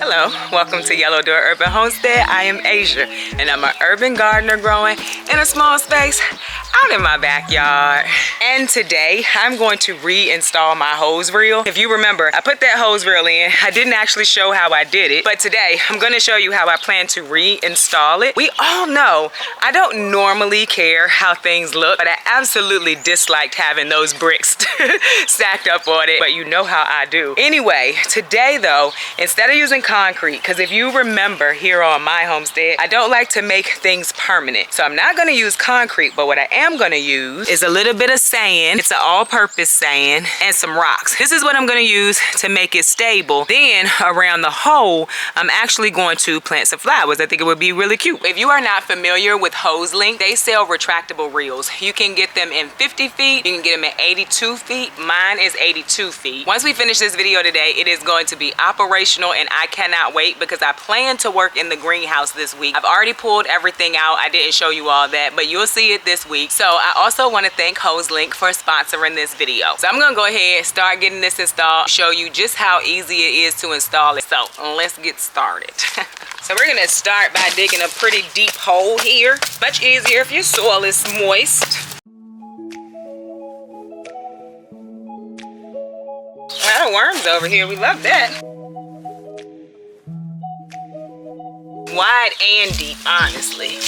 Hello, welcome to Yellow Door Urban Homestead. I am Asia, and I'm an urban gardener growing in a small space out in my backyard. And today, I'm going to reinstall my hose reel. If you remember, I put that hose reel in. I didn't actually show how I did it, but today, I'm gonna show you how I plan to reinstall it. We all know I don't normally care how things look, but I absolutely disliked having those bricks stacked up on it, but you know how I do. Anyway, today though, instead of using concrete, because if you remember here on my homestead, I don't like to make things permanent. So I'm not gonna use concrete, but what I am gonna use is a little bit of sand. It's an all-purpose sand and some rocks. This is what I'm gonna use to make it stable. Then around the hole, I'm actually going to plant some flowers. I think it would be really cute. If you are not familiar with Hoselink, they sell retractable reels. You can get them in 50 feet, you can get them at 82 feet. Mine is 82 feet. Once we finish this video today, it is going to be operational and I cannot wait because I plan to work in the greenhouse this week. I've already pulled everything out. I didn't show you all that, but you'll see it this week. So I also want to thank Hoselink for sponsoring this video. So I'm gonna go ahead and start getting this installed, show you just how easy it is to install it. So let's get started. So we're gonna start by digging a pretty deep hole here. Much easier if your soil is moist. A lot of worms over here, we love that. Wide and deep, honestly.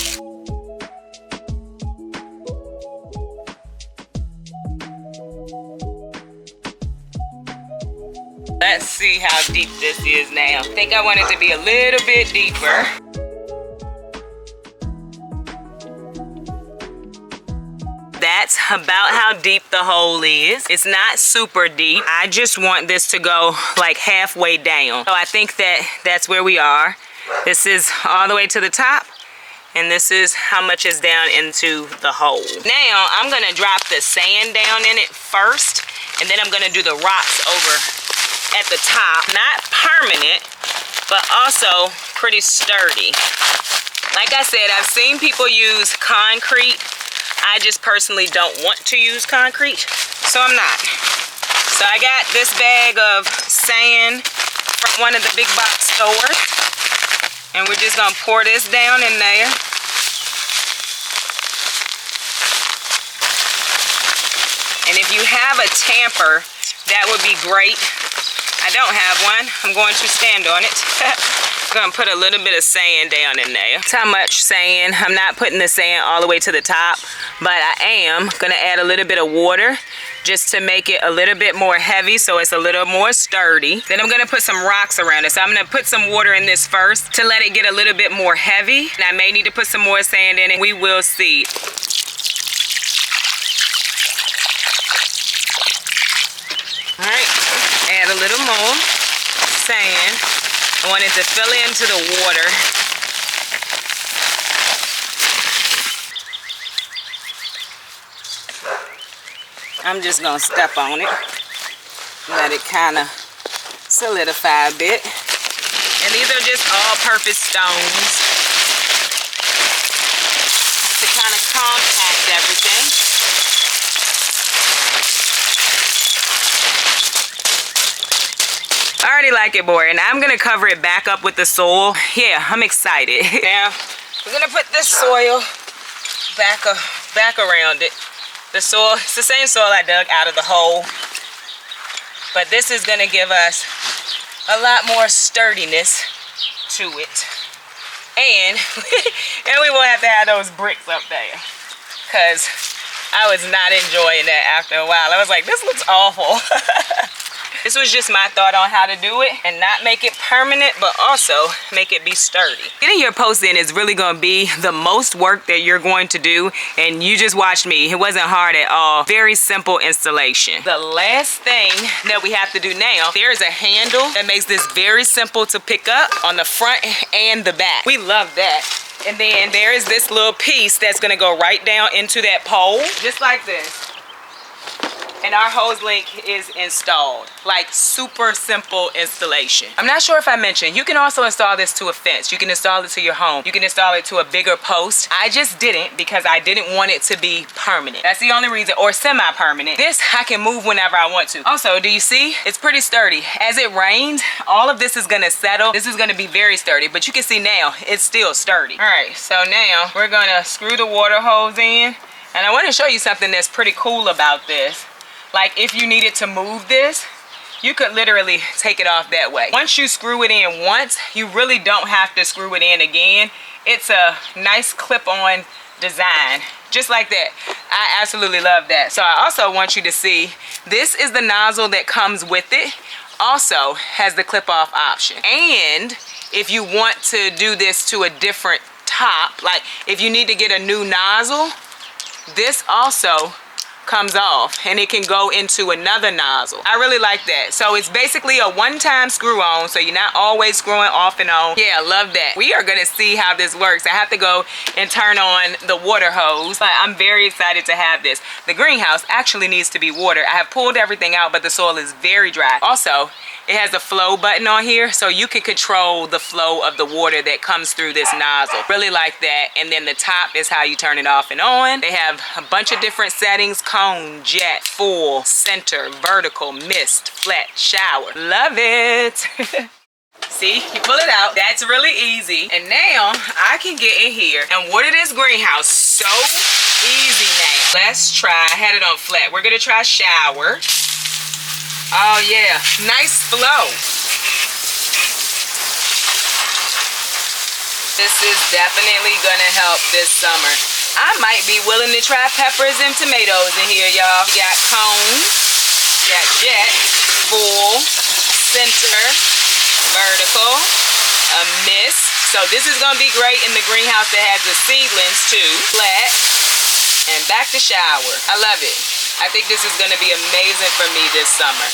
Let's see how deep this is now. I think I want it to be a little bit deeper. That's about how deep the hole is. It's not super deep. I just want this to go like halfway down. So I think that's where we are. This is all the way to the top, and this is how much is down into the hole. Now I'm gonna drop the sand down in it first, and then I'm gonna do the rocks over at the top. Not permanent, but also pretty sturdy. Like I said, I've seen people use concrete. I just personally don't want to use concrete, so I'm not. So I got this bag of sand from one of the big box stores, and we're just gonna pour this down in there. And if you have a tamper, that would be great. I don't have one. I'm going to stand on it. I'm gonna put a little bit of sand down in there. That's how much sand. I'm not putting the sand all the way to the top, but I am gonna add a little bit of water just to make it a little bit more heavy so it's a little more sturdy. Then I'm gonna put some rocks around it. So I'm gonna put some water in this first to let it get a little bit more heavy. And I may need to put some more sand in it. We will see. All right, add a little more sand. I want it to fill into the water. I'm just gonna step on it, let it kind of solidify a bit. And these are just all-purpose stones to kind of compact everything. I already like it, boy, and I'm gonna cover it back up with the soil. Yeah, I'm excited. Now, we're gonna put this soil back around it. The soil, it's the same soil I dug out of the hole, but this is gonna give us a lot more sturdiness to it. And, and we won't have to have those bricks up there, because I was not enjoying that after a while. I was like, this looks awful. This was just my thought on how to do it and not make it permanent, but also make it be sturdy. Getting your post in is really gonna be the most work that you're going to do, and you just watched me. It wasn't hard at all. Very simple installation. The last thing that we have to do now, there's a handle that makes this very simple to pick up on the front and the back. We love that. And then there is this little piece that's gonna go right down into that pole, just like this. and our Hoselink is installed. Like super simple installation. I'm not sure if I mentioned, you can also install this to a fence. You can install it to your home. You can install it to a bigger post. I just didn't because I didn't want it to be permanent. That's the only reason, or semi-permanent. This I can move whenever I want to. Also, do you see? It's pretty sturdy. As it rains, all of this is gonna settle. This is gonna be very sturdy, but you can see now, it's still sturdy. All right, so now we're gonna screw the water hose in. And I wanna show you something that's pretty cool about this. Like if you needed to move this, you could literally take it off that way. Once you screw it in once, you really don't have to screw it in again. It's a nice clip-on design, just like that. I absolutely love that. So I also want you to see, this is the nozzle that comes with it. Also has the clip-off option. And if you want to do this to a different top, like if you need to get a new nozzle, this also comes off and it can go into another nozzle. I really like that. So it's basically a one-time screw on, so you're not always screwing off and on. Yeah, I love that. We are gonna see how this works. I have to go and turn on the water hose, but I'm very excited to have this. The greenhouse actually needs to be watered. I have pulled everything out, but the soil is very dry. Also, it has a flow button on here, so you can control the flow of the water that comes through this nozzle. Really like that. And then the top is how you turn it off and on. They have a bunch of different settings: cone, jet, full, center, vertical, mist, flat, shower. Love it. See, you pull it out. That's really easy. And now I can get in here and water this greenhouse so easy now. Let's try, I had it on flat. We're gonna try shower. Oh yeah, nice flow. This is definitely gonna help this summer. I might be willing to try peppers and tomatoes in here, y'all. We got cone, got jet, full, center, vertical, a mist. So this is gonna be great in the greenhouse that has the seedlings too. Flat, and back to shower. I love it. I think this is gonna be amazing for me this summer.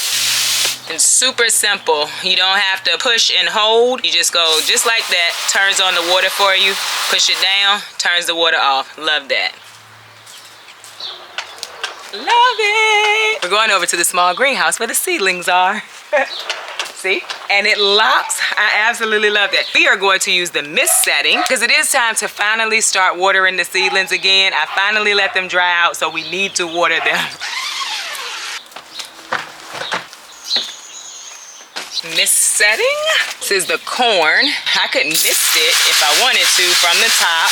And super simple. You don't have to push and hold. You just go just like that. Turns on the water for you. Push it down, turns the water off. Love that. Love it. We're going over to the small greenhouse where the seedlings are. See? And it locks. I absolutely love that. We are going to use the mist setting because it is time to finally start watering the seedlings again. I finally let them dry out, so we need to water them. Mist setting. This is the corn. I could mist it if I wanted to from the top,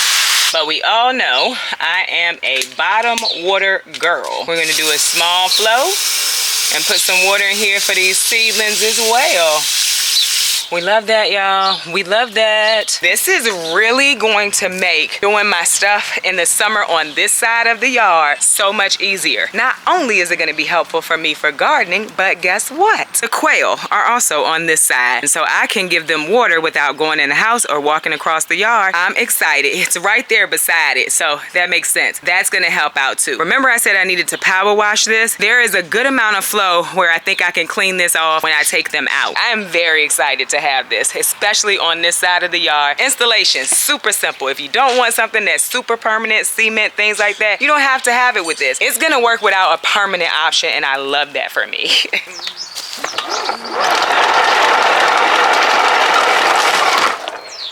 but we all know I am a bottom water girl. We're gonna do a small flow and put some water in here for these seedlings as well. We love that, y'all. We love that. This is really going to make doing my stuff in the summer on this side of the yard so much easier. Not only is it gonna be helpful for me for gardening, but guess what? The quail are also on this side, and so I can give them water without going in the house or walking across the yard. I'm excited. It's right there beside it, so that makes sense. That's gonna help out too. Remember I said I needed to power wash this? There is a good amount of flow where I think I can clean this off when I take them out. I am very excited to have this, especially on this side of the yard. Installation, super simple. If you don't want something that's super permanent, cement, things like that, you don't have to have it with this. It's gonna work without a permanent option, and I love that for me.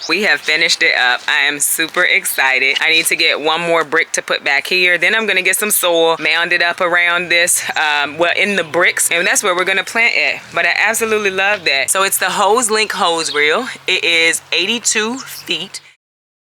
We have finished it up. I am super excited. I need to get one more brick to put back here. Then I'm gonna get some soil, mound it up around this, well, in the bricks, and that's where we're gonna plant it. But I absolutely love that. So it's the Hoselink hose reel. It is 82 feet.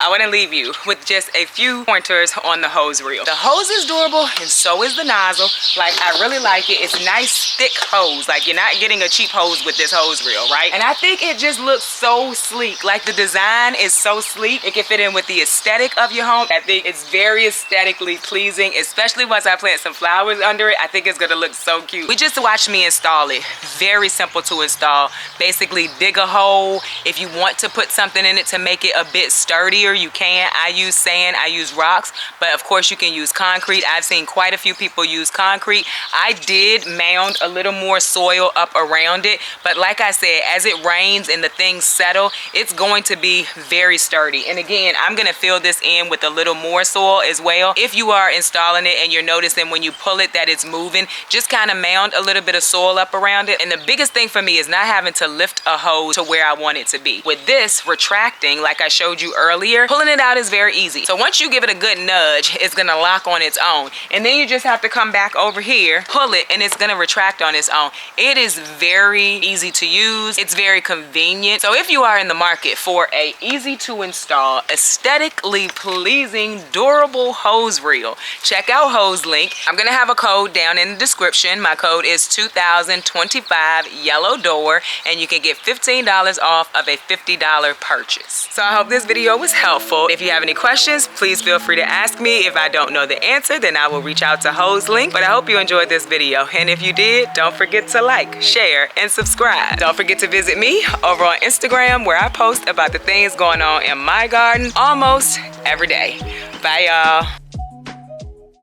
I want to leave you with just a few pointers on the hose reel. The hose is durable and so is the nozzle. Like, I really like it. It's nice thick hose. Like, you're not getting a cheap hose with this hose reel, right? And I think it just looks so sleek. Like, the design is so sleek. It can fit in with the aesthetic of your home. I think it's very aesthetically pleasing, especially once I plant some flowers under it. I think it's gonna look so cute. We just watched me install it. Very simple to install. Basically, dig a hole. If you want to put something in it to make it a bit sturdier, easier, you can. I use sand, I use rocks, but of course you can use concrete. I've seen quite a few people use concrete. I did mound a little more soil up around it, but like I said, as it rains and the things settle, it's going to be very sturdy. And again, I'm gonna fill this in with a little more soil as well. If you are installing it and you're noticing when you pull it that it's moving, just kind of mound a little bit of soil up around it. And the biggest thing for me is not having to lift a hose to where I want it to be. With this retracting, like I showed you earlier, pulling it out is very easy. So once you give it a good nudge, it's gonna lock on its own. And then you just have to come back over here, pull it, and it's gonna retract on its own. It is very easy to use. It's very convenient. So if you are in the market for a easy to install, aesthetically pleasing, durable hose reel, check out Hoselink. I'm gonna have a code down in the description. My code is 2025 yellow door, and you can get $15 off of a $50 purchase. So I hope this video was helpful. If you have any questions, please feel free to ask me. If I don't know the answer, then I will reach out to Hoselink. But I hope you enjoyed this video, and if you did, don't forget to like, share, and subscribe. Don't forget to visit me over on Instagram, where I post about the things going on in my garden almost every day. Bye, y'all.